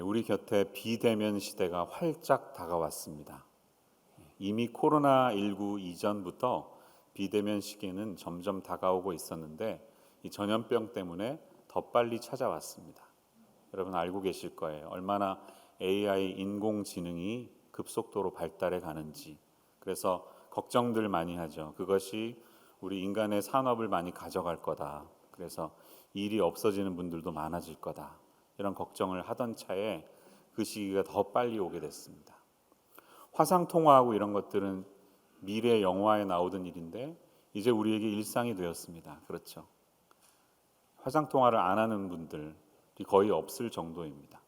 우리 곁에 비대면 시대가 활짝 다가왔습니다. 이미 코로나19 이전부터 비대면 시기는 점점 다가오고 있었는데 이 전염병 때문에 더 빨리 찾아왔습니다. 여러분 알고 계실 거예요. 얼마나 AI 인공지능이 급속도로 발달해 가는지. 그래서 걱정들 많이 하죠. 그것이 우리 인간의 산업을 많이 가져갈 거다. 그래서 일이 없어지는 분들도 많아질 거다. 이런 걱정을 하던 차에 그 시기가 더 빨리 오게 됐습니다. 화상통화하고 이런 것들은 미래 영화에 나오던 일인데 이제 우리에게 일상이 되었습니다. 그렇죠? 화상통화를 안 하는 분들이 거의 없을 정도입니다.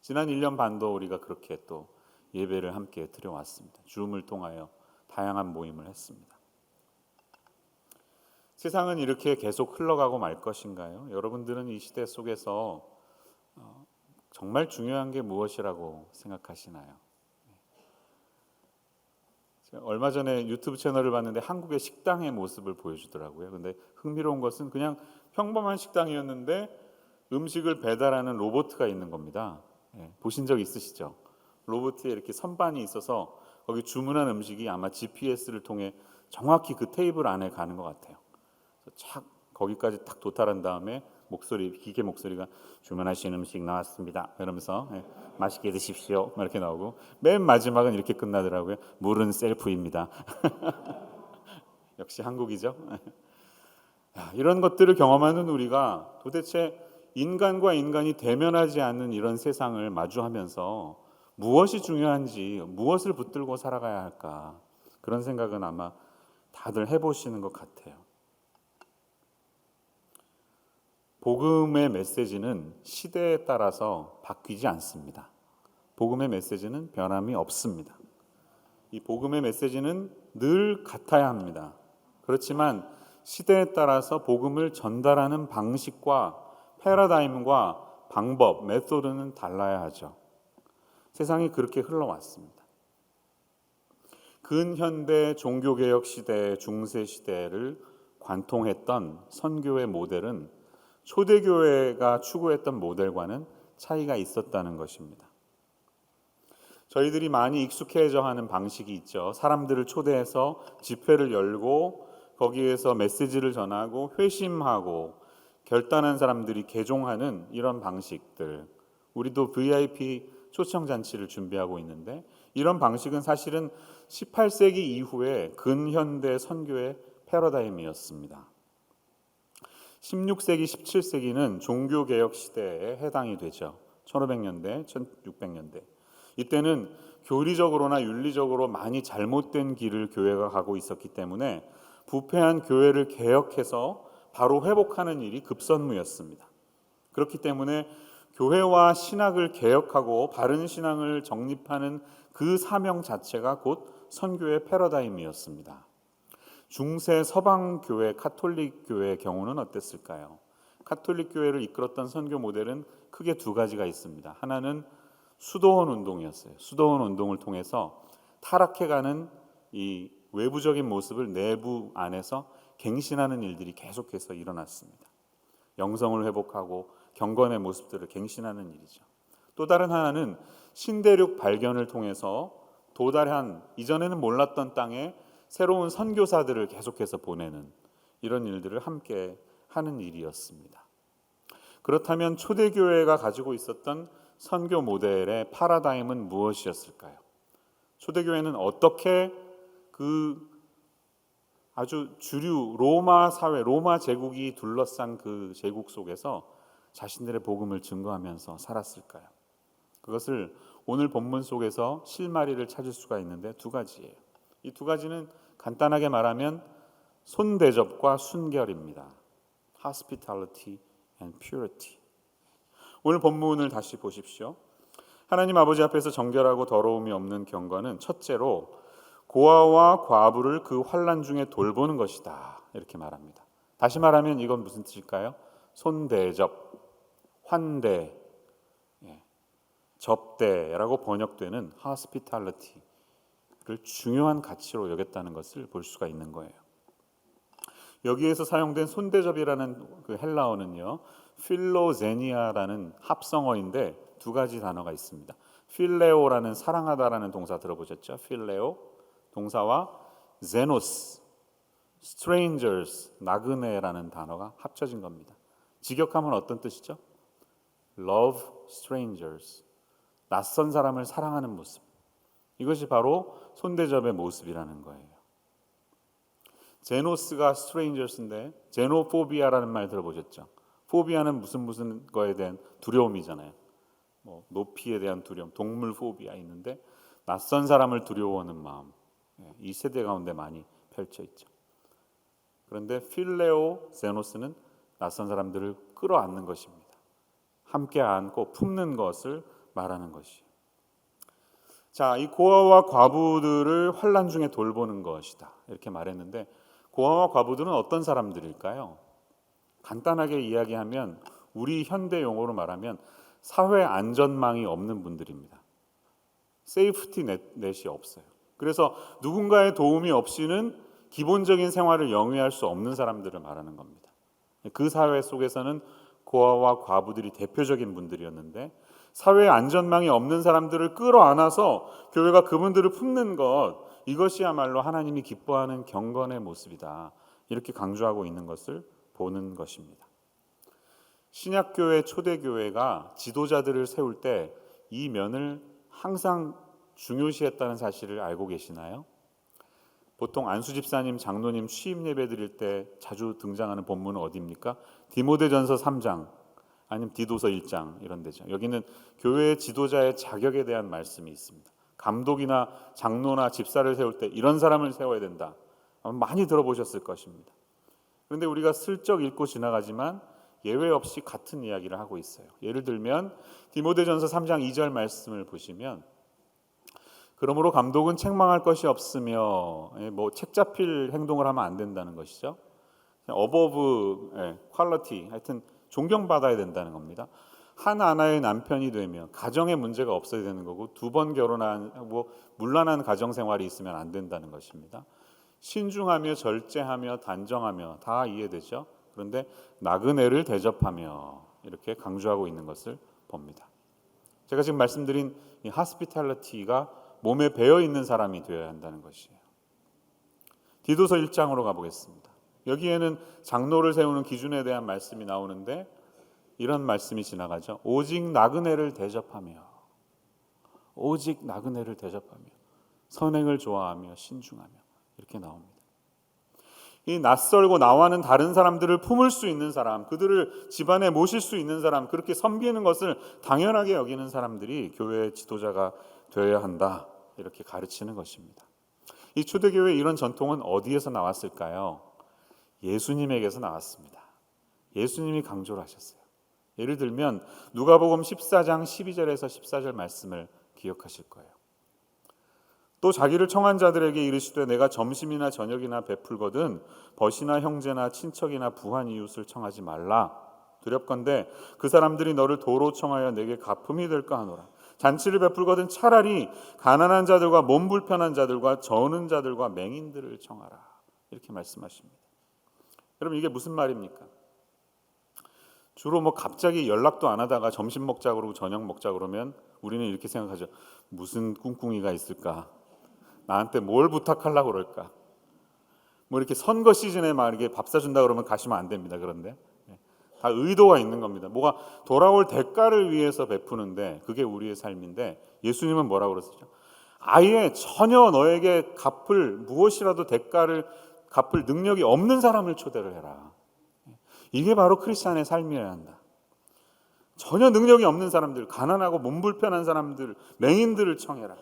지난 1년 반도 우리가 그렇게 또 예배를 함께 드려왔습니다. 줌을 통하여 다양한 모임을 했습니다. 세상은 이렇게 계속 흘러가고 말 것인가요? 여러분들은 이 시대 속에서 정말 중요한 게 무엇이라고 생각하시나요? 얼마 전에 유튜브 채널을 봤는데 한국의 식당의 모습을 보여주더라고요. 근데 흥미로운 것은 그냥 평범한 식당이었는데 음식을 배달하는 로봇가 있는 겁니다. 보신 적 있으시죠? 로봇에 이렇게 선반이 있어서 거기 주문한 음식이 아마 GPS를 통해 정확히 그 테이블 안에 가는 것 같아요. 착 거기까지 딱 도달한 다음에 기계 목소리가 주문하신 음식 나왔습니다. 이러면서 맛있게 드십시오. 이렇게 나오고 맨 마지막은 이렇게 끝나더라고요. 물은 셀프입니다. 역시 한국이죠. 이런 것들을 경험하는 우리가 도대체 인간과 인간이 대면하지 않는 이런 세상을 마주하면서 무엇이 중요한지, 무엇을 붙들고 살아가야 할까, 그런 생각은 아마 다들 해보시는 것 같아요. 복음의 메시지는 시대에 따라서 바뀌지 않습니다. 복음의 메시지는 변함이 없습니다. 이 복음의 메시지는 늘 같아야 합니다. 그렇지만 시대에 따라서 복음을 전달하는 방식과 패러다임과 방법, 메소드는 달라야 하죠. 세상이 그렇게 흘러왔습니다. 근현대 종교개혁 시대, 중세 시대를 관통했던 선교의 모델은 초대교회가 추구했던 모델과는 차이가 있었다는 것입니다. 저희들이 많이 익숙해져 하는 방식이 있죠. 사람들을 초대해서 집회를 열고 거기에서 메시지를 전하고 회심하고 결단한 사람들이 개종하는 이런 방식들. 우리도 VIP 초청잔치를 준비하고 있는데 이런 방식은 사실은 18세기 이후에 근현대 선교의 패러다임이었습니다. 16세기, 17세기는 종교개혁 시대에 해당이 되죠. 1500년대, 1600년대. 이때는 교리적으로나 윤리적으로 많이 잘못된 길을 교회가 가고 있었기 때문에 부패한 교회를 개혁해서 바로 회복하는 일이 급선무였습니다. 그렇기 때문에 교회와 신학을 개혁하고 바른 신앙을 정립하는 그 사명 자체가 곧 선교의 패러다임이었습니다. 중세 서방교회, 카톨릭교회의 경우는 어땠을까요? 카톨릭교회를 이끌었던 선교 모델은 크게 두 가지가 있습니다. 하나는 수도원 운동이었어요. 수도원 운동을 통해서 타락해가는 이 외부적인 모습을 내부 안에서 갱신하는 일들이 계속해서 일어났습니다. 영성을 회복하고 경건의 모습들을 갱신하는 일이죠. 또 다른 하나는 신대륙 발견을 통해서 도달한 이전에는 몰랐던 땅에 새로운 선교사들을 계속해서 보내는 이런 일들을 함께 하는 일이었습니다. 그렇다면 초대교회가 가지고 있었던 선교 모델의 파라다임은 무엇이었을까요? 초대교회는 어떻게 그 아주 주류 로마 사회, 로마 제국이 둘러싼 그 제국 속에서 자신들의 복음을 증거하면서 살았을까요? 그것을 오늘 본문 속에서 실마리를 찾을 수가 있는데 두 가지예요. 이 두 가지는 간단하게 말하면 손대접과 순결입니다. Hospitality and purity. 오늘 본문을 다시 보십시오. 하나님 아버지 앞에서 정결하고 더러움이 없는 경건은 첫째로 고아와 과부를 그 환난 중에 돌보는 것이다. 이렇게 말합니다. 다시 말하면 이건 무슨 뜻일까요? 손대접, 환대, 접대라고 번역되는 hospitality를 중요한 가치로 여겼다는 것을 볼 수가 있는 거예요. 여기에서 사용된 손대접이라는 그 헬라어는요, 필로제니아라는 합성어인데 두 가지 단어가 있습니다. 필레오라는 사랑하다라는 동사 들어보셨죠? 필레오 동사와 제노스, strangers, 나그네라는 단어가 합쳐진 겁니다. 직역하면 어떤 뜻이죠? love strangers, 낯선 사람을 사랑하는 모습. 이것이 바로 손대접의 모습이라는 거예요. 제노스가 strangers인데 제노포비아라는 말 들어보셨죠? 포비아는 무슨 거에 대한 두려움이잖아요. 뭐 높이에 대한 두려움, 동물 포비아 있는데 낯선 사람을 두려워하는 마음, 이 세대 가운데 많이 펼쳐 있죠. 그런데 필레오 제노스는 낯선 사람들을 끌어안는 것입니다. 함께 안고 품는 것을 말하는 것이에요. 자, 이 고아와 과부들을 환난 중에 돌보는 것이다 이렇게 말했는데, 고아와 과부들은 어떤 사람들일까요? 간단하게 이야기하면 우리 현대 용어로 말하면 사회 안전망이 없는 분들입니다. 세이프티 넷이 없어요. 그래서 누군가의 도움이 없이는 기본적인 생활을 영위할 수 없는 사람들을 말하는 겁니다. 그 사회 속에서는 고아와 과부들이 대표적인 분들이었는데, 사회 안전망이 없는 사람들을 끌어안아서 교회가 그분들을 품는 것, 이것이야말로 하나님이 기뻐하는 경건의 모습이다 이렇게 강조하고 있는 것을 보는 것입니다. 신약교회 초대교회가 지도자들을 세울 때 이 면을 항상 중요시했다는 사실을 알고 계시나요? 보통 안수 집사님, 장로님 취임 예배 드릴 때 자주 등장하는 본문은 어디입니까? 디모데전서 3장 아니면 디도서 1장 이런 데죠. 여기는 교회 지도자의 자격에 대한 말씀이 있습니다. 감독이나 장로나 집사를 세울 때 이런 사람을 세워야 된다. 많이 들어보셨을 것입니다. 그런데 우리가 슬쩍 읽고 지나가지만 예외 없이 같은 이야기를 하고 있어요. 예를 들면 디모데전서 3장 2절 말씀을 보시면, 그러므로 감독은 책망할 것이 없으며 뭐 책 잡힐 행동을 하면 안 된다는 것이죠. above quality, 하여튼 존경받아야 된다는 겁니다. 하나의 남편이 되며 가정에 문제가 없어야 되는 거고, 두 번 결혼하고 문란한 가정 생활이 있으면 안 된다는 것입니다. 신중하며 절제하며 단정하며 다 이해되죠. 그런데 나그네를 대접하며 이렇게 강조하고 있는 것을 봅니다. 제가 지금 말씀드린 이 hospitality가 몸에 배어 있는 사람이 되어야 한다는 것이에요. 디도서 1장으로 가보겠습니다. 여기에는 장로를 세우는 기준에 대한 말씀이 나오는데 이런 말씀이 지나가죠. 오직 나그네를 대접하며, 오직 나그네를 대접하며 선행을 좋아하며 신중하며 이렇게 나옵니다. 이 낯설고 나와는 다른 사람들을 품을 수 있는 사람, 그들을 집안에 모실 수 있는 사람, 그렇게 섬기는 것을 당연하게 여기는 사람들이 교회의 지도자가 되어야 한다 이렇게 가르치는 것입니다. 이 초대교회의 이런 전통은 어디에서 나왔을까요? 예수님에게서 나왔습니다. 예수님이 강조를 하셨어요. 예를 들면 누가복음 14장 12절에서 14절 말씀을 기억하실 거예요. 또 자기를 청한 자들에게 이르시되 내가 점심이나 저녁이나 베풀거든 벗이나 형제나 친척이나 부한 이웃을 청하지 말라. 두렵건대 그 사람들이 너를 도로 청하여 내게 갚음이 될까 하노라. 잔치를 베풀거든 차라리 가난한 자들과 몸 불편한 자들과 저는 자들과 맹인들을 청하라. 이렇게 말씀하십니다. 여러분, 이게 무슨 말입니까? 주로 뭐 갑자기 연락도 안 하다가 점심 먹자 그러고 저녁 먹자 그러면 우리는 이렇게 생각하죠. 무슨 꿍꿍이가 있을까? 나한테 뭘 부탁하려고 그럴까? 뭐 이렇게 선거 시즌에 막 이렇게 밥 사준다 그러면 가시면 안 됩니다. 그런데 다 의도가 있는 겁니다. 뭐가 돌아올 대가를 위해서 베푸는데 그게 우리의 삶인데, 예수님은 뭐라고 그러시죠? 아예 전혀 너에게 갚을 무엇이라도 대가를 갚을 능력이 없는 사람을 초대를 해라. 이게 바로 크리스찬의 삶이어야 한다. 전혀 능력이 없는 사람들, 가난하고 몸 불편한 사람들, 맹인들을 청해라.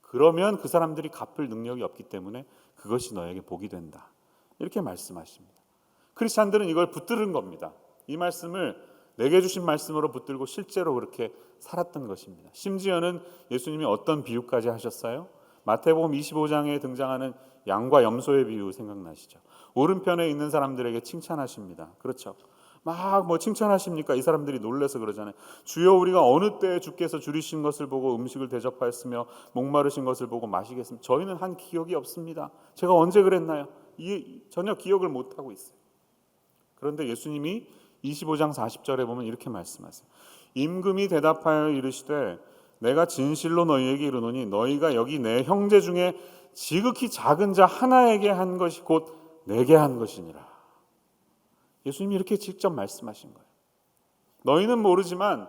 그러면 그 사람들이 갚을 능력이 없기 때문에 그것이 너에게 복이 된다. 이렇게 말씀하십니다. 크리스찬들은 이걸 붙들은 겁니다. 이 말씀을 내게 주신 말씀으로 붙들고 실제로 그렇게 살았던 것입니다. 심지어는 예수님이 어떤 비유까지 하셨어요? 마태복음 25장에 등장하는 양과 염소의 비유 생각나시죠? 오른편에 있는 사람들에게 칭찬하십니다. 그렇죠? 막 뭐 칭찬하십니까? 이 사람들이 놀라서 그러잖아요. 주여, 우리가 어느 때에 주께서 줄이신 것을 보고 음식을 대접하였으며 목마르신 것을 보고 마시겠습니다. 저희는 한 기억이 없습니다. 제가 언제 그랬나요? 전혀 기억을 못하고 있어요. 그런데 예수님이 25장 40절에 보면 이렇게 말씀하세요. 임금이 대답하여 이르시되 내가 진실로 너희에게 이르노니 너희가 여기 내 형제 중에 지극히 작은 자 하나에게 한 것이 곧 내게 한 것이니라. 예수님이 이렇게 직접 말씀하신 거예요. 너희는 모르지만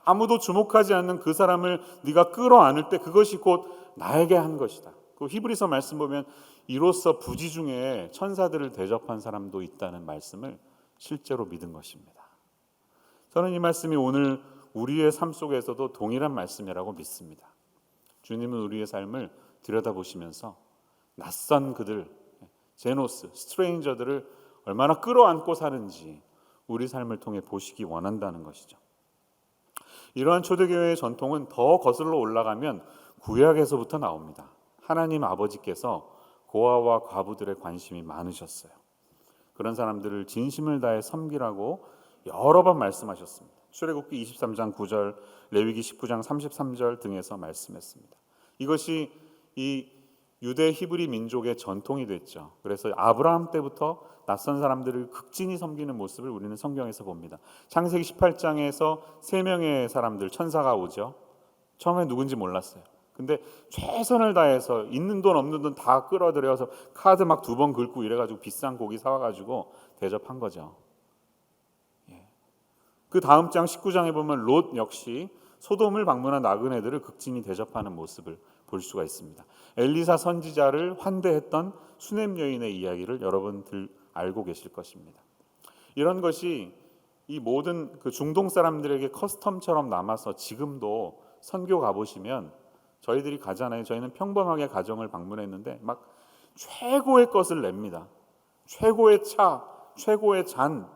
아무도 주목하지 않는 그 사람을 네가 끌어안을 때 그것이 곧 나에게 한 것이다. 그 히브리서 말씀 보면 이로써 부지 중에 천사들을 대접한 사람도 있다는 말씀을 실제로 믿은 것입니다. 저는 이 말씀이 오늘 우리의 삶 속에서도 동일한 말씀이라고 믿습니다. 주님은 우리의 삶을 들여다보시면서 낯선 그들, 제노스, 스트레인저들을 얼마나 끌어안고 사는지 우리 삶을 통해 보시기 원한다는 것이죠. 이러한 초대교회의 전통은 더 거슬러 올라가면 구약에서부터 나옵니다. 하나님 아버지께서 고아와 과부들의 관심이 많으셨어요. 그런 사람들을 진심을 다해 섬기라고 여러 번 말씀하셨습니다. 출애굽기 23장 9절, 레위기 19장 33절 등에서 말씀했습니다. 이것이 이 유대 히브리 민족의 전통이 됐죠. 그래서 아브라함 때부터 낯선 사람들을 극진히 섬기는 모습을 우리는 성경에서 봅니다. 창세기 18장에서 3명의 사람들, 천사가 오죠. 처음에 누군지 몰랐어요. 근데 최선을 다해서 있는 돈 없는 돈 다 끌어들여서 카드 막 2번 긁고 이래가지고 비싼 고기 사와가지고 대접한 거죠. 그 다음 장 19장에 보면 롯 역시 소돔을 방문한 나그네들을 극진히 대접하는 모습을 볼 수가 있습니다. 엘리사 선지자를 환대했던 수넴 여인의 이야기를 여러분들 알고 계실 것입니다. 이런 것이 이 모든 그 중동 사람들에게 커스텀처럼 남아서 지금도 선교 가보시면 저희들이 가잖아요. 저희는 평범하게 가정을 방문했는데 막 최고의 것을 냅니다. 최고의 차, 최고의 잔,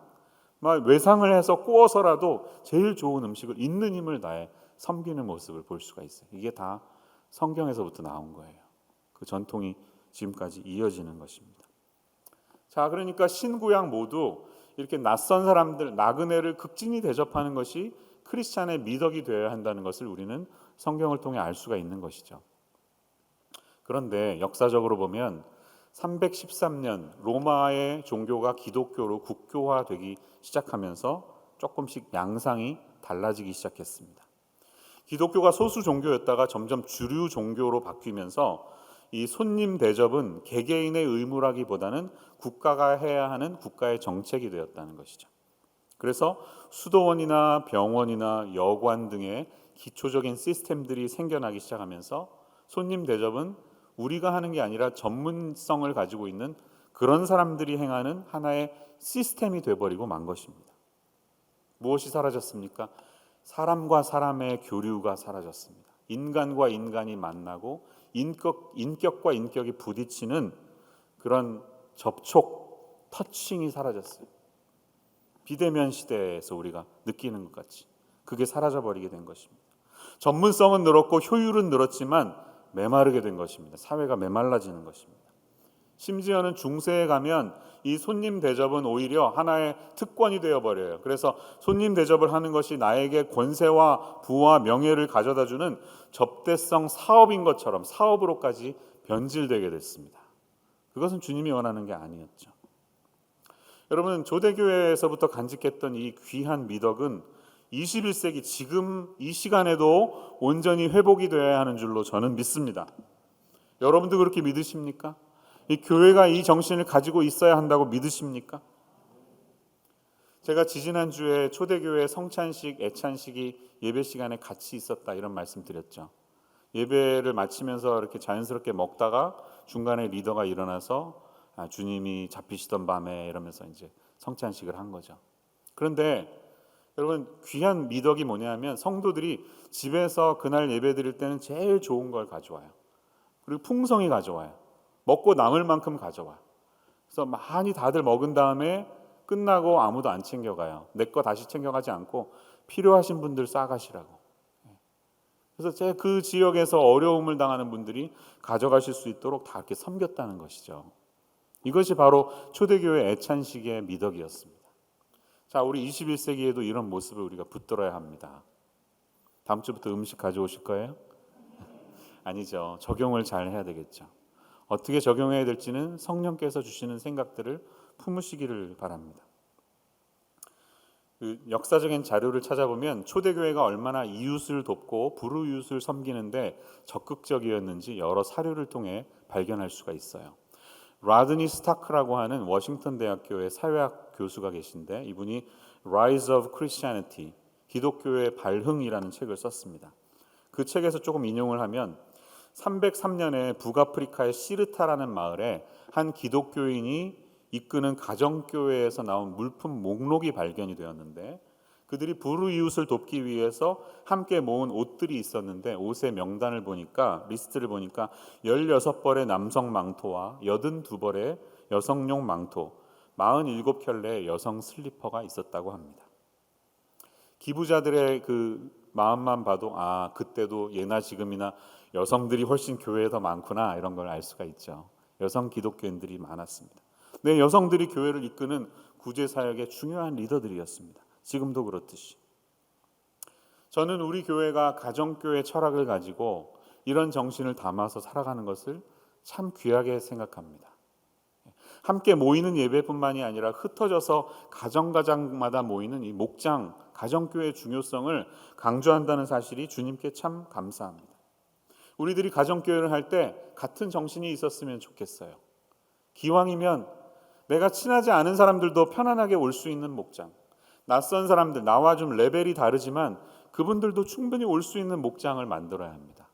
막 외상을 해서 구워서라도 제일 좋은 음식을 있는 힘을 다해 섬기는 모습을 볼 수가 있어요. 이게 다 성경에서부터 나온 거예요. 그 전통이 지금까지 이어지는 것입니다. 자, 그러니까 신구약 모두 이렇게 낯선 사람들, 나그네를 극진히 대접하는 것이 크리스찬의 미덕이 되어야 한다는 것을 우리는 성경을 통해 알 수가 있는 것이죠. 그런데 역사적으로 보면 313년 로마의 종교가 기독교로 국교화되기 시작하면서 조금씩 양상이 달라지기 시작했습니다. 기독교가 소수 종교였다가 점점 주류 종교로 바뀌면서 이 손님 대접은 개개인의 의무라기보다는 국가가 해야 하는 국가의 정책이 되었다는 것이죠. 그래서 수도원이나 병원이나 여관 등의 기초적인 시스템들이 생겨나기 시작하면서 손님 대접은 우리가 하는 게 아니라 전문성을 가지고 있는 그런 사람들이 행하는 하나의 시스템이 돼버리고 만 것입니다. 무엇이 사라졌습니까? 사람과 사람의 교류가 사라졌습니다. 인간과 인간이 만나고 인격과 인격이 부딪히는 그런 접촉, 터칭이 사라졌어요. 비대면 시대에서 우리가 느끼는 것 같이 그게 사라져버리게 된 것입니다. 전문성은 늘었고 효율은 늘었지만 메마르게 된 것입니다. 사회가 메말라지는 것입니다. 심지어는 중세에 가면 이 손님 대접은 오히려 하나의 특권이 되어버려요. 그래서 손님 대접을 하는 것이 나에게 권세와 부와 명예를 가져다주는 접대성 사업인 것처럼 사업으로까지 변질되게 됐습니다. 그것은 주님이 원하는 게 아니었죠. 여러분, 조대교회에서부터 간직했던 이 귀한 미덕은 21세기 지금 이 시간에도 온전히 회복이 되어야 하는 줄로 저는 믿습니다. 여러분도 그렇게 믿으십니까? 이 교회가 이 정신을 가지고 있어야 한다고 믿으십니까? 제가 지지난주에 초대교회 성찬식, 애찬식이 예배 시간에 같이 있었다 이런 말씀 드렸죠. 예배를 마치면서 이렇게 자연스럽게 먹다가 중간에 리더가 일어나서 주님이 잡히시던 밤에 이러면서 이제 성찬식을 한 거죠. 그런데 여러분, 귀한 미덕이 뭐냐면 성도들이 집에서 그날 예배 드릴 때는 제일 좋은 걸 가져와요. 그리고 풍성히 가져와요. 먹고 남을 만큼 가져와요. 그래서 많이 다들 먹은 다음에 끝나고 아무도 안 챙겨가요. 내 거 다시 챙겨가지 않고 필요하신 분들 싸가시라고. 그래서 제가 그 지역에서 어려움을 당하는 분들이 가져가실 수 있도록 다 이렇게 섬겼다는 것이죠. 이것이 바로 초대교회 애찬식의 미덕이었습니다. 자, 우리 21세기에도 이런 모습을 우리가 붙들어야 합니다. 다음 주부터 음식 가져오실 거예요? 아니죠. 적용을 잘 해야 되겠죠. 어떻게 적용해야 될지는 성령께서 주시는 생각들을 품으시기를 바랍니다. 그 역사적인 자료를 찾아보면 초대교회가 얼마나 이웃을 돕고 불우이웃을 섬기는데 적극적이었는지 여러 사료를 통해 발견할 수가 있어요. 라드니 스타크라고 하는 워싱턴 대학교의 사회학 교수가 계신데 이분이 Rise of Christianity, 기독교의 발흥이라는 책을 썼습니다. 그 책에서 조금 인용을 하면 303년에 북아프리카의 시르타라는 마을에 한 기독교인이 이끄는 가정교회에서 나온 물품 목록이 발견이 되었는데 그들이 불우이웃을 돕기 위해서 함께 모은 옷들이 있었는데 옷의 명단을 보니까 리스트를 보니까 16벌의 남성 망토와 82벌의 여성용 망토, 47켤레의 여성 슬리퍼가 있었다고 합니다. 기부자들의 그 마음만 봐도 그때도 예나 지금이나 여성들이 훨씬 교회에 더 많구나 이런 걸 알 수가 있죠. 여성 기독교인들이 많았습니다. 네, 여성들이 교회를 이끄는 구제사역의 중요한 리더들이었습니다. 지금도 그렇듯이. 저는 우리 교회가 가정교회 철학을 가지고 이런 정신을 담아서 살아가는 것을 참 귀하게 생각합니다. 함께 모이는 예배뿐만이 아니라 흩어져서 가정마다 모이는 이 목장, 가정교회의 중요성을 강조한다는 사실이 주님께 참 감사합니다. 우리들이 가정교회를 할 때 같은 정신이 있었으면 좋겠어요. 기왕이면 내가 친하지 않은 사람들도 편안하게 올 수 있는 목장, 낯선 사람들, 나와 좀 레벨이 다르지만 그분들도 충분히 올 수 있는 목장을 만들어야 합니다.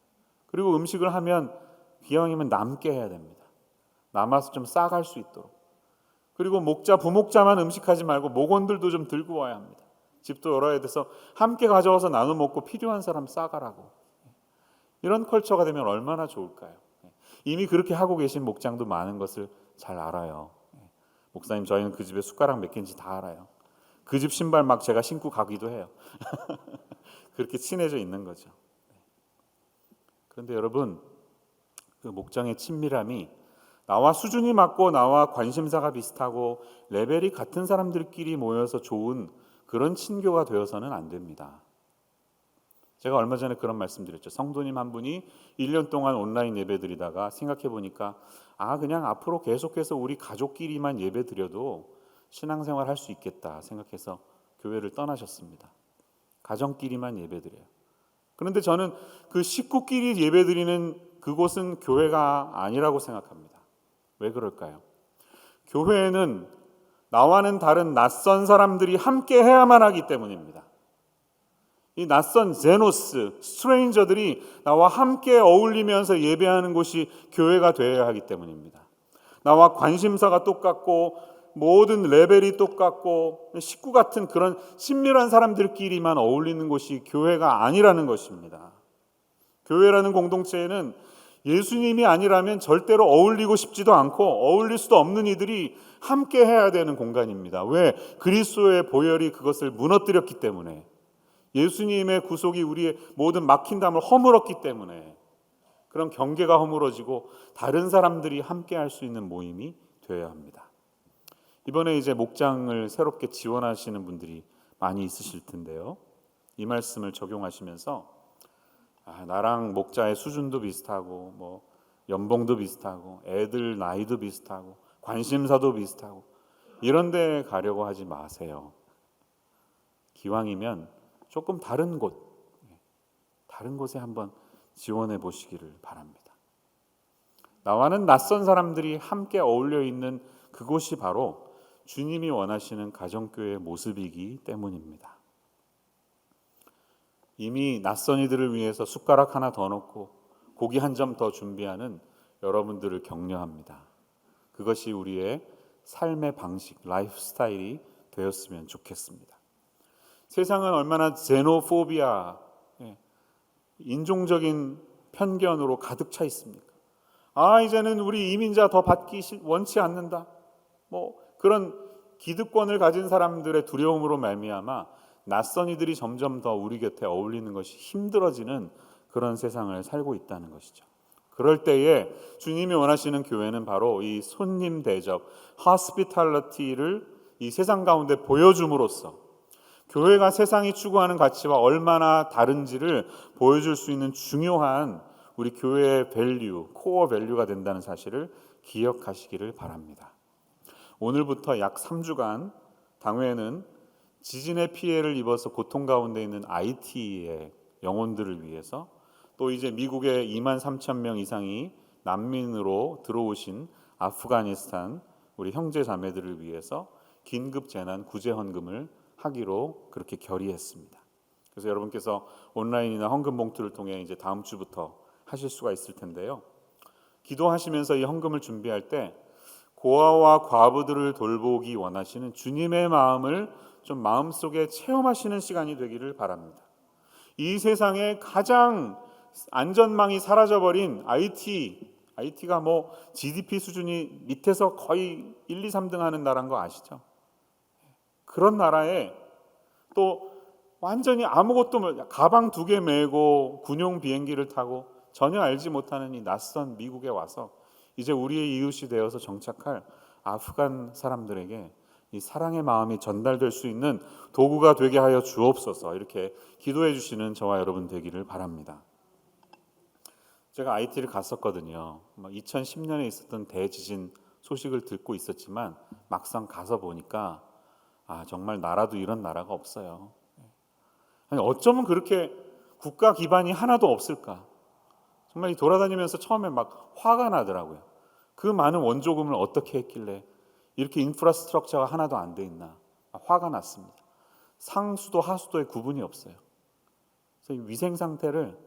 그리고 음식을 하면 기왕이면 남게 해야 됩니다. 남아서 좀 싸갈 수 있도록. 그리고 부목자만 음식하지 말고 목원들도 좀 들고 와야 합니다. 집도 열어야 돼서 함께 가져와서 나눠 먹고 필요한 사람 싸가라고. 이런 컬처가 되면 얼마나 좋을까요? 이미 그렇게 하고 계신 목장도 많은 것을 잘 알아요. 목사님, 저희는 그 집에 숟가락 몇 개인지 다 알아요. 그 집 신발 막 제가 신고 가기도 해요. 그렇게 친해져 있는 거죠. 그런데 여러분, 그 목장의 친밀함이 나와 수준이 맞고 나와 관심사가 비슷하고 레벨이 같은 사람들끼리 모여서 좋은 그런 친교가 되어서는 안 됩니다. 제가 얼마 전에 그런 말씀드렸죠. 성도님 한 분이 1년 동안 온라인 예배 드리다가 생각해 보니까 그냥 앞으로 계속해서 우리 가족끼리만 예배 드려도 신앙생활 할 수 있겠다 생각해서 교회를 떠나셨습니다. 가정끼리만 예배 드려요. 그런데 저는 그 식구끼리 예배 드리는 그곳은 교회가 아니라고 생각합니다. 왜 그럴까요? 교회는 나와는 다른 낯선 사람들이 함께 해야만 하기 때문입니다. 이 낯선 제노스, 스트레인저들이 나와 함께 어울리면서 예배하는 곳이 교회가 되어야 하기 때문입니다. 나와 관심사가 똑같고 모든 레벨이 똑같고 식구 같은 그런 친밀한 사람들끼리만 어울리는 곳이 교회가 아니라는 것입니다. 교회라는 공동체에는 예수님이 아니라면 절대로 어울리고 싶지도 않고 어울릴 수도 없는 이들이 함께 해야 되는 공간입니다. 왜? 그리스도의 보혈이 그것을 무너뜨렸기 때문에, 예수님의 구속이 우리의 모든 막힌 담을 허물었기 때문에 그런 경계가 허물어지고 다른 사람들이 함께 할 수 있는 모임이 되어야 합니다. 이번에 이제 목장을 새롭게 지원하시는 분들이 많이 있으실 텐데요. 이 말씀을 적용하시면서 나랑 목자의 수준도 비슷하고 연봉도 비슷하고 애들 나이도 비슷하고 관심사도 비슷하고 이런 데 가려고 하지 마세요. 기왕이면 조금 다른 곳에 한번 지원해 보시기를 바랍니다. 나와는 낯선 사람들이 함께 어울려 있는 그곳이 바로 주님이 원하시는 가정교회의 모습이기 때문입니다. 이미 낯선 이들을 위해서 숟가락 하나 더 넣고 고기 한 점 더 준비하는 여러분들을 격려합니다. 그것이 우리의 삶의 방식, 라이프 스타일이 되었으면 좋겠습니다. 세상은 얼마나 제노포비아, 인종적인 편견으로 가득 차 있습니까? 이제는 우리 이민자 더 받기 원치 않는다. 그런 기득권을 가진 사람들의 두려움으로 말미암아 낯선 이들이 점점 더 우리 곁에 어울리는 것이 힘들어지는 그런 세상을 살고 있다는 것이죠. 그럴 때에 주님이 원하시는 교회는 바로 이 손님 대접, hospitality를 이 세상 가운데 보여줌으로써 교회가 세상이 추구하는 가치와 얼마나 다른지를 보여줄 수 있는 중요한 우리 교회의 밸류, 코어 밸류가 된다는 사실을 기억하시기를 바랍니다. 오늘부터 약 3주간 당회는 지진의 피해를 입어서 고통 가운데 있는 IT의 영혼들을 위해서, 또 이제 미국의 2만 3천 명 이상이 난민으로 들어오신 아프가니스탄 우리 형제 자매들을 위해서 긴급 재난 구제 헌금을 하기로 그렇게 결의했습니다. 그래서 여러분께서 온라인이나 헌금 봉투를 통해 이제 다음 주부터 하실 수가 있을 텐데요. 기도하시면서 이 헌금을 준비할 때 고아와 과부들을 돌보기 원하시는 주님의 마음을 좀 마음속에 체험하시는 시간이 되기를 바랍니다. 이 세상에 가장 안전망이 사라져버린 IT가 뭐 GDP 수준이 밑에서 거의 1, 2, 3등 하는 나라인 거 아시죠? 그런 나라에 또 완전히 아무것도 가방 2개 메고 군용 비행기를 타고 전혀 알지 못하는 이 낯선 미국에 와서 이제 우리의 이웃이 되어서 정착할 아프간 사람들에게 이 사랑의 마음이 전달될 수 있는 도구가 되게 하여 주옵소서, 이렇게 기도해 주시는 저와 여러분 되기를 바랍니다. 제가 IT를 갔었거든요. 2010년에 있었던 대지진 소식을 듣고 있었지만 막상 가서 보니까 정말 나라도 이런 나라가 없어요. 아니, 어쩌면 그렇게 국가 기반이 하나도 없을까? 정말 돌아다니면서 처음에 막 화가 나더라고요. 그 많은 원조금을 어떻게 했길래 이렇게 인프라스트럭처가 하나도 안 돼 있나? 화가 났습니다. 상수도 하수도의 구분이 없어요. 그래서 이 위생 상태를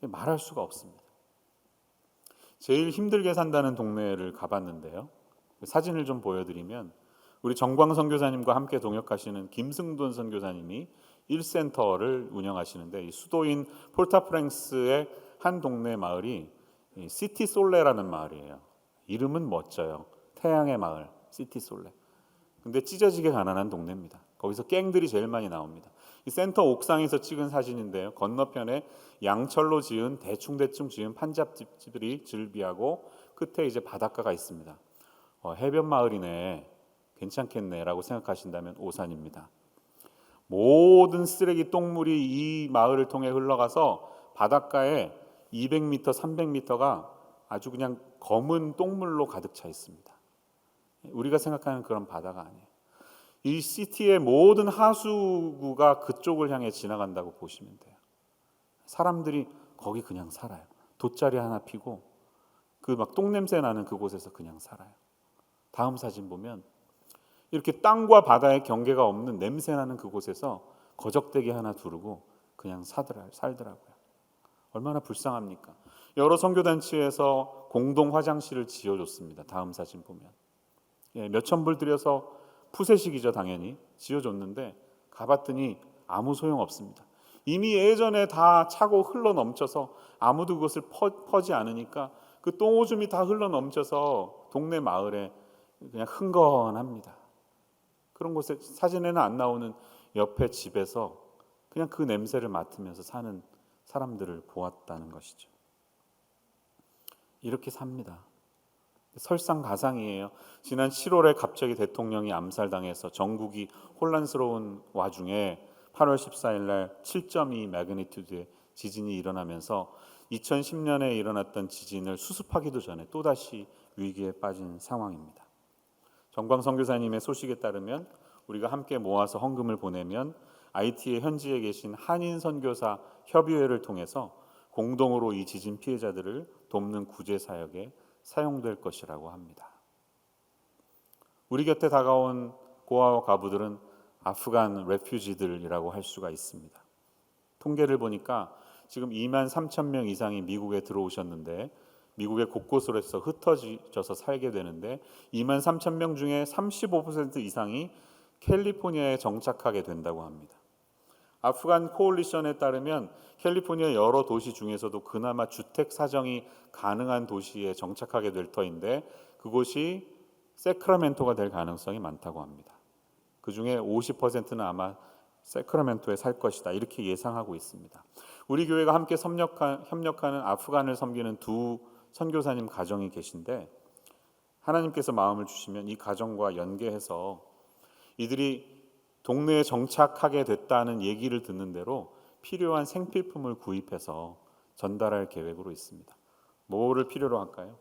말할 수가 없습니다. 제일 힘들게 산다는 동네를 가봤는데요. 사진을 좀 보여드리면 우리 정광 선교사님과 함께 동역하시는 김승돈 선교사님이 1센터를 운영하시는데, 이 수도인 폴타프랭스의 한 동네 마을이 시티 솔레라는 마을이에요. 이름은 멋져요. 태양의 마을, 시티 솔레. 근데 찢어지게 가난한 동네입니다. 거기서 갱들이 제일 많이 나옵니다. 이 센터 옥상에서 찍은 사진인데요. 건너편에 양철로 지은 대충 지은 판잡집들이 즐비하고 끝에 이제 바닷가가 있습니다. 해변 마을이네, 괜찮겠네라고 생각하신다면 오산입니다. 모든 쓰레기 똥물이 이 마을을 통해 흘러가서 바닷가에 200m, 300m가 아주 그냥 검은 똥물로 가득 차 있습니다. 우리가 생각하는 그런 바다가 아니에요. 이 시티의 모든 하수구가 그쪽을 향해 지나간다고 보시면 돼요. 사람들이 거기 그냥 살아요. 돗자리 하나 피고 그 막 똥냄새 나는 그곳에서 그냥 살아요. 다음 사진 보면 이렇게 땅과 바다의 경계가 없는 냄새 나는 그곳에서 거적대기 하나 두르고 그냥 살더라고요. 얼마나 불쌍합니까? 여러 선교단체에서 공동 화장실을 지어줬습니다. 다음 사진 보면 몇천 불 들여서 푸세식이죠, 당연히 지어줬는데 가봤더니 아무 소용 없습니다. 이미 예전에 다 차고 흘러 넘쳐서 아무도 그것을 퍼지 않으니까 그 똥오줌이 다 흘러 넘쳐서 동네 마을에 그냥 흥건합니다. 그런 곳에 사진에는 안 나오는 옆에 집에서 그냥 그 냄새를 맡으면서 사는 사람들을 보았다는 것이죠. 이렇게 삽니다. 설상가상이에요. 지난 7월에 갑자기 대통령이 암살당해서 전국이 혼란스러운 와중에 8월 14일 날 7.2 매그니튜드의 지진이 일어나면서 2010년에 일어났던 지진을 수습하기도 전에 또다시 위기에 빠진 상황입니다. 정광 선교사님의 소식에 따르면 우리가 함께 모아서 헌금을 보내면 IT의 현지에 계신 한인 선교사 협의회를 통해서 공동으로 이 지진 피해자들을 돕는 구제 사역에 사용될 것이라고 합니다. 우리 곁에 다가온 고아와 과부들은 아프간 레퓨지들이라고 할 수가 있습니다. 통계를 보니까 지금 2만 3천 명 이상이 미국에 들어오셨는데 미국의 곳곳으로서 흩어져서 살게 되는데 2만 3천 명 중에 35% 이상이 캘리포니아에 정착하게 된다고 합니다. 아프간 코올리션에 따르면 캘리포니아 여러 도시 중에서도 그나마 주택 사정이 가능한 도시에 정착하게 될 터인데 그곳이 세크라멘토가 될 가능성이 많다고 합니다. 그 중에 50%는 아마 세크라멘토에 살 것이다, 이렇게 예상하고 있습니다. 우리 교회가 함께 협력하는 아프간을 섬기는 두 선교사님 가정이 계신데 하나님께서 마음을 주시면 이 가정과 연계해서 이들이 동네에 정착하게 됐다는 얘기를 듣는 대로 필요한 생필품을 구입해서 전달할 계획으로 있습니다. 뭐를 필요로 할까요?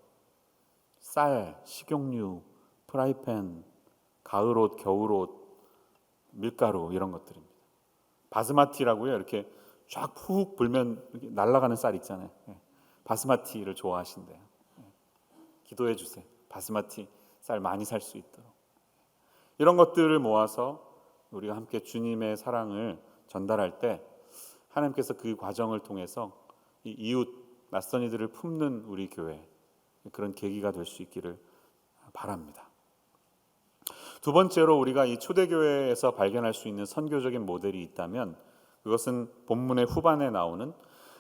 쌀, 식용유, 프라이팬, 가을옷, 겨울옷, 밀가루 이런 것들입니다. 바스마티라고요. 이렇게 쫙 푹 불면 이렇게 날아가는 쌀 있잖아요. 바스마티를 좋아하신대요. 기도해 주세요. 바스마티 쌀 많이 살 수 있도록. 이런 것들을 모아서 우리가 함께 주님의 사랑을 전달할 때 하나님께서 그 과정을 통해서 이 이웃 낯선 이들을 품는 우리 교회, 그런 계기가 될 수 있기를 바랍니다. 두 번째로 우리가 이 초대교회에서 발견할 수 있는 선교적인 모델이 있다면 그것은 본문의 후반에 나오는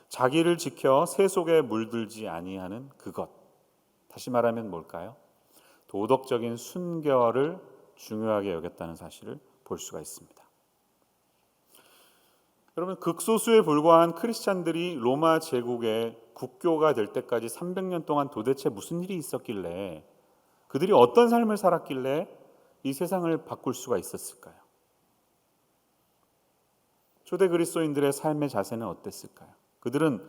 자기를 지켜 새 속에 물들지 아니하는 그것. 다시 말하면 뭘까요? 도덕적인 순결을 중요하게 여겼다는 사실을 볼 수가 있습니다. 여러분, 극소수에 불과한 크리스찬들이 로마 제국의 국교가 될 때까지 300년 동안 도대체 무슨 일이 있었길래, 그들이 어떤 삶을 살았길래 이 세상을 바꿀 수가 있었을까요? 초대 그리스도인들의 삶의 자세는 어땠을까요? 그들은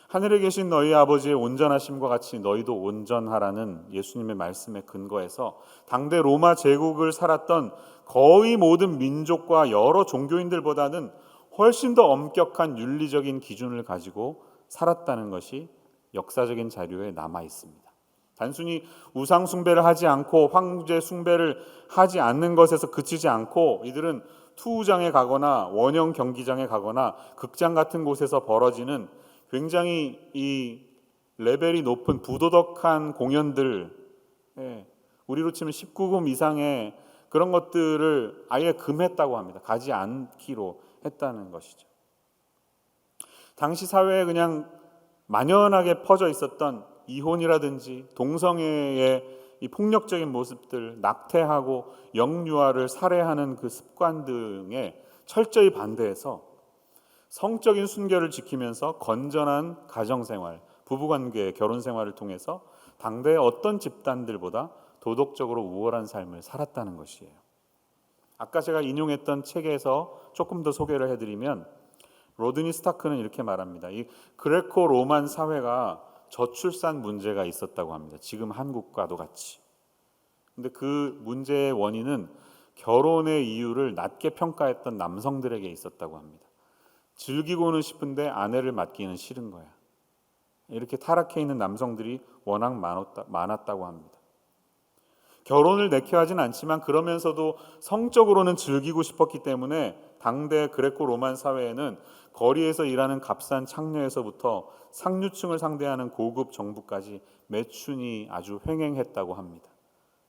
하늘에 계신 너희 아버지의 온전하심과 같이 너희도 온전하라는 예수님의 말씀에 근거해서 당대 로마 제국을 살았던 거의 모든 민족과 여러 종교인들보다는 훨씬 더 엄격한 윤리적인 기준을 가지고 살았다는 것이 역사적인 자료에 남아 있습니다. 단순히 우상 숭배를 하지 않고 황제 숭배를 하지 않는 것에서 그치지 않고 이들은 투우장에 가거나 원형 경기장에 가거나 극장 같은 곳에서 벌어지는 굉장히 이 레벨이 높은 부도덕한 공연들, 우리로 치면 19금 이상의 그런 것들을 아예 금했다고 합니다. 가지 않기로 했다는 것이죠. 당시 사회에 그냥 만연하게 퍼져 있었던 이혼이라든지 동성애의 이 폭력적인 모습들, 낙태하고 영유아를 살해하는 그 습관 등에 철저히 반대해서 성적인 순결을 지키면서 건전한 가정생활, 부부관계, 결혼생활을 통해서 당대의 어떤 집단들보다 도덕적으로 우월한 삶을 살았다는 것이에요. 아까 제가 인용했던 책에서 조금 더 소개를 해드리면 로드니 스타크는 이렇게 말합니다. 이 그레코 로만 사회가 저출산 문제가 있었다고 합니다. 지금 한국과도 같이. 근데 그 문제의 원인은 결혼의 이유를 낮게 평가했던 남성들에게 있었다고 합니다. 즐기고는 싶은데 아내를 맡기는 싫은 거야. 이렇게 타락해 있는 남성들이 워낙 많았다고 합니다. 결혼을 내켜하진 않지만 그러면서도 성적으로는 즐기고 싶었기 때문에 당대 그레코 로만 사회에는 거리에서 일하는 값싼 창녀에서부터 상류층을 상대하는 고급 정부까지 매춘이 아주 횡행했다고 합니다.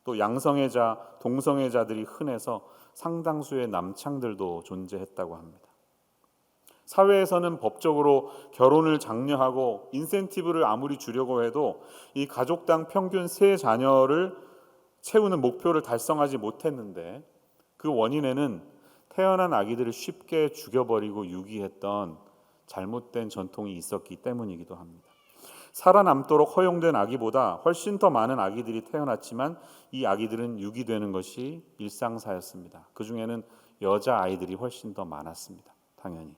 또 양성애자, 동성애자들이 흔해서 상당수의 남창들도 존재했다고 합니다. 사회에서는 법적으로 결혼을 장려하고 인센티브를 아무리 주려고 해도 이 가족당 평균 3자녀를 채우는 목표를 달성하지 못했는데 그 원인에는 태어난 아기들을 쉽게 죽여버리고 유기했던 잘못된 전통이 있었기 때문이기도 합니다. 살아남도록 허용된 아기보다 훨씬 더 많은 아기들이 태어났지만 이 아기들은 유기되는 것이 일상사였습니다. 그 중에는 여자아이들이 훨씬 더 많았습니다. 당연히.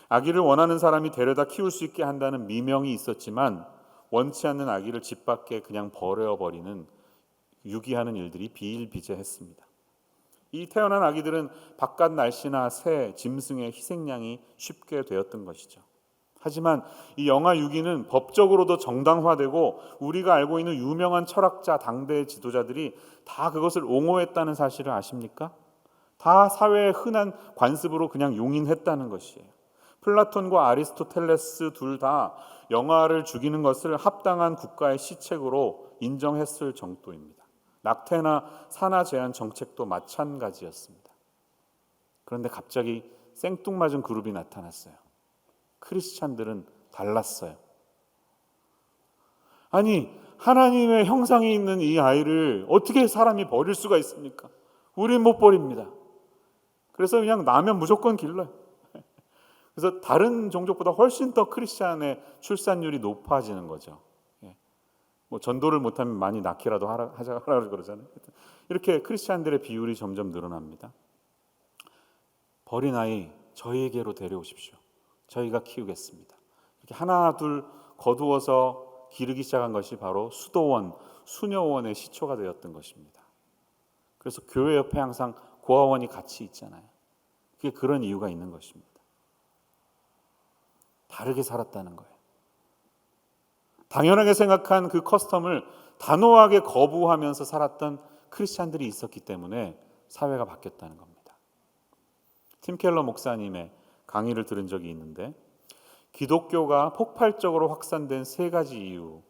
아기를 원하는 사람이 데려다 키울 수 있게 한다는 미명이 있었지만 원치 않는 아기를 집 밖에 그냥 버려버리는 유기하는 일들이 비일비재했습니다. 이 태어난 아기들은 바깥 날씨나 새, 짐승의 희생양이 쉽게 되었던 것이죠. 하지만 이 영아 유기는 법적으로도 정당화되고 우리가 알고 있는 유명한 철학자, 당대의 지도자들이 다 그것을 옹호했다는 사실을 아십니까? 다 사회의 흔한 관습으로 그냥 용인했다는 것이에요. 플라톤과 아리스토텔레스 둘 다 영아를 죽이는 것을 합당한 국가의 시책으로 인정했을 정도입니다. 낙태나 산화 제한 정책도 마찬가지였습니다. 그런데 갑자기 생뚱맞은 그룹이 나타났어요. 크리스찬들은 달랐어요. 아니, 하나님의 형상이 있는 이 아이를 어떻게 사람이 버릴 수가 있습니까? 우린 못 버립니다. 그래서 그냥 나면 무조건 길러요. 그래서 다른 종족보다 훨씬 더 크리스찬의 출산율이 높아지는 거죠. 뭐 전도를 못하면 많이 낳기라도 하라고 그러잖아요. 이렇게 크리스찬들의 비율이 점점 늘어납니다. 버린 아이 저희에게로 데려오십시오. 저희가 키우겠습니다. 이렇게 하나 둘 거두어서 기르기 시작한 것이 바로 수도원, 수녀원의 시초가 되었던 것입니다. 그래서 교회 옆에 항상 고아원이 같이 있잖아요. 그게 그런 이유가 있는 것입니다. 다르게 살았다는 거예요. 당연하게 생각한 그 커스텀을 단호하게 거부하면서 살았던 크리스찬들이 있었기 때문에 사회가 바뀌었다는 겁니다. 팀 켈러 목사님의 강의를 들은 적이 있는데, 기독교가 폭발적으로 확산된 세 가지 이유,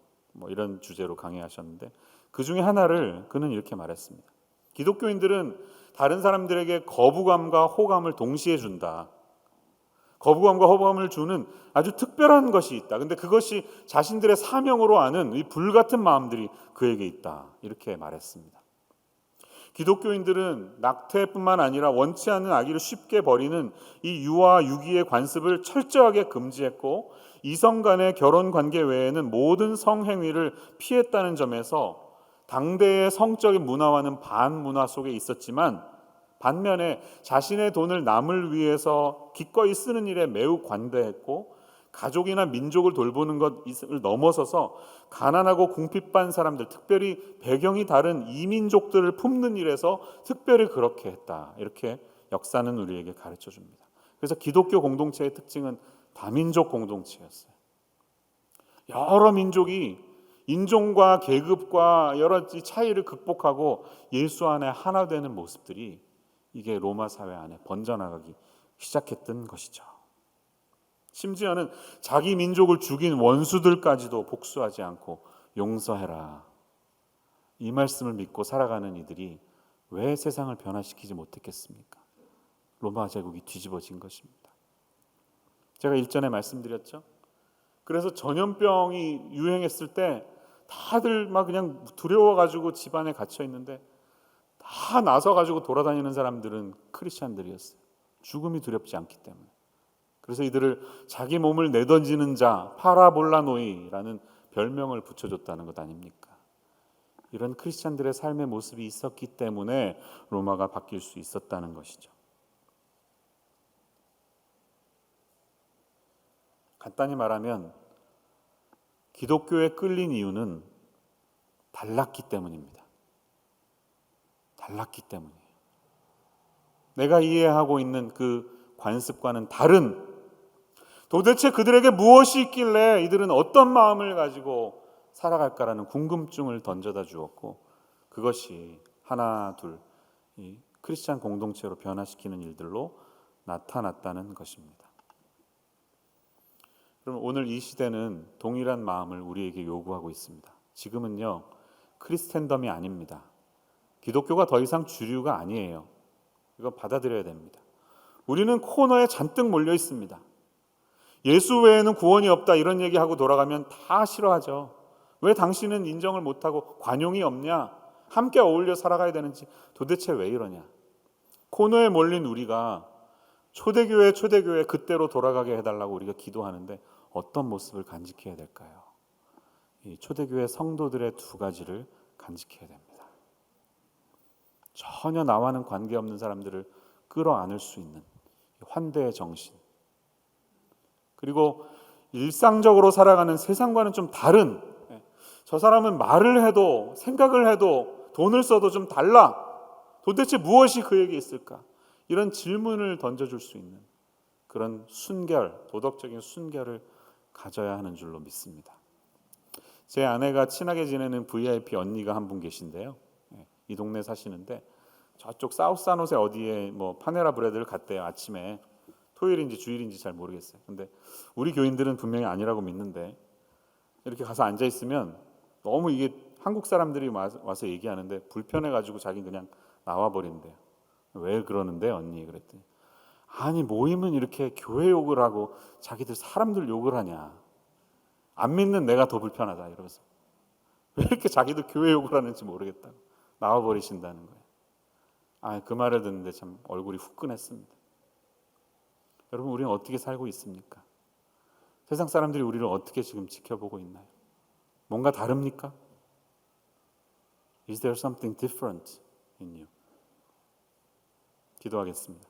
이런 주제로 강의하셨는데, 그 중에 하나를 그는 이렇게 말했습니다. 기독교인들은 다른 사람들에게 거부감과 호감을 동시에 준다. 거부감과 호감을 주는 아주 특별한 것이 있다. 근데 그것이 자신들의 사명으로 아는 이 불같은 마음들이 그에게 있다. 이렇게 말했습니다. 기독교인들은 낙태뿐만 아니라 원치 않는 아기를 쉽게 버리는 이 유아 유기의 관습을 철저하게 금지했고, 이성 간의 결혼 관계 외에는 모든 성행위를 피했다는 점에서 당대의 성적인 문화와는 반문화 속에 있었지만, 반면에 자신의 돈을 남을 위해서 기꺼이 쓰는 일에 매우 관대했고, 가족이나 민족을 돌보는 것을 넘어서서 가난하고 궁핍한 사람들, 특별히 배경이 다른 이민족들을 품는 일에서 특별히 그렇게 했다. 이렇게 역사는 우리에게 가르쳐 줍니다. 그래서 기독교 공동체의 특징은 다민족 공동체였어요. 여러 민족이 인종과 계급과 여러 차이를 극복하고 예수 안에 하나 되는 모습들이 이게 로마 사회 안에 번져나가기 시작했던 것이죠. 심지어는 자기 민족을 죽인 원수들까지도 복수하지 않고 용서해라. 이 말씀을 믿고 살아가는 이들이 왜 세상을 변화시키지 못했겠습니까? 로마 제국이 뒤집어진 것입니다. 제가 일전에 말씀드렸죠. 그래서 전염병이 유행했을 때 다들 막 그냥 두려워가지고 집안에 갇혀 있는데, 다 나서가지고 돌아다니는 사람들은 크리스찬들이었어요. 죽음이 두렵지 않기 때문에. 그래서 이들을 자기 몸을 내던지는 자, 파라볼라노이라는 별명을 붙여줬다는 것 아닙니까? 이런 크리스찬들의 삶의 모습이 있었기 때문에 로마가 바뀔 수 있었다는 것이죠. 간단히 말하면 기독교에 끌린 이유는 달랐기 때문입니다. 달랐기 때문이에요. 내가 이해하고 있는 그 관습과는 다른, 도대체 그들에게 무엇이 있길래 이들은 어떤 마음을 가지고 살아갈까라는 궁금증을 던져다 주었고, 그것이 하나 둘 이 크리스찬 공동체로 변화시키는 일들로 나타났다는 것입니다. 그럼 오늘 이 시대는 동일한 마음을 우리에게 요구하고 있습니다. 지금은요, 크리스텐덤이 아닙니다. 기독교가 더 이상 주류가 아니에요. 이거 받아들여야 됩니다. 우리는 코너에 잔뜩 몰려 있습니다. 예수 외에는 구원이 없다 이런 얘기하고 돌아가면 다 싫어하죠. 왜 당신은 인정을 못하고 관용이 없냐? 함께 어울려 살아가야 되는지 도대체 왜 이러냐? 코너에 몰린 우리가 초대교회 그때로 돌아가게 해달라고 우리가 기도하는데 어떤 모습을 간직해야 될까요? 이 초대교회 성도들의 두 가지를 간직해야 됩니다. 전혀 나와는 관계없는 사람들을 끌어안을 수 있는 환대의 정신, 그리고 일상적으로 살아가는 세상과는 좀 다른, 저 사람은 말을 해도 생각을 해도 돈을 써도 좀 달라, 도대체 무엇이 그에게 있을까? 이런 질문을 던져줄 수 있는 그런 순결, 도덕적인 순결을 가져야 하는 줄로 믿습니다. 제 아내가 친하게 지내는 VIP 언니가 한 분 계신데요. 이 동네 사시는데 저쪽 사우스산호세 어디에 파네라 브레드를 갔대요. 아침에 토요일인지 주일인지 잘 모르겠어요. 근데 우리 교인들은 분명히 아니라고 믿는데, 이렇게 가서 앉아 있으면 너무 이게 한국 사람들이 와서 얘기하는데 불편해가지고 자기 그냥 나와버린대요. 왜 그러는데 언니? 그랬더니 아니 모임은 이렇게 교회 욕을 하고 자기들 사람들 욕을 하냐, 안 믿는 내가 더 불편하다 이러면서 왜 이렇게 자기도 교회 욕을 하는지 모르겠다고 나와버리신다는 거예요. 그 말을 듣는데 참 얼굴이 후끈했습니다. 여러분, 우리는 어떻게 살고 있습니까? 세상 사람들이 우리를 어떻게 지금 지켜보고 있나요? 뭔가 다릅니까? Is there something different in you? 기도하겠습니다.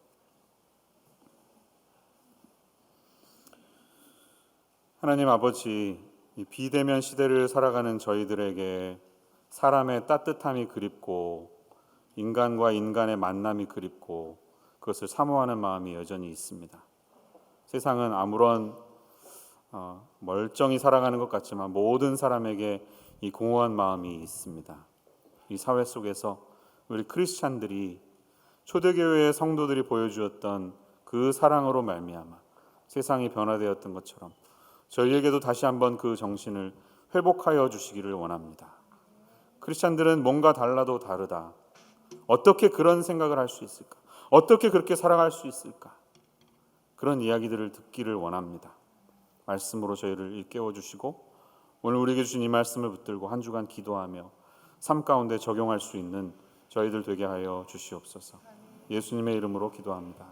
하나님 아버지, 이 비대면 시대를 살아가는 저희들에게 사람의 따뜻함이 그립고 인간과 인간의 만남이 그립고 그것을 사모하는 마음이 여전히 있습니다. 세상은 아무런 멀쩡히 살아가는 것 같지만 모든 사람에게 이 공허한 마음이 있습니다. 이 사회 속에서 우리 크리스찬들이 초대교회의 성도들이 보여주었던 그 사랑으로 말미암아 세상이 변화되었던 것처럼 저희에게도 다시 한번 그 정신을 회복하여 주시기를 원합니다. 크리스찬들은 뭔가 달라도 다르다. 어떻게 그런 생각을 할 수 있을까? 어떻게 그렇게 살아갈 수 있을까? 그런 이야기들을 듣기를 원합니다. 말씀으로 저희를 일깨워 주시고 오늘 우리에게 주신 이 말씀을 붙들고 한 주간 기도하며 삶 가운데 적용할 수 있는 저희들 되게 하여 주시옵소서. 예수님의 이름으로 기도합니다.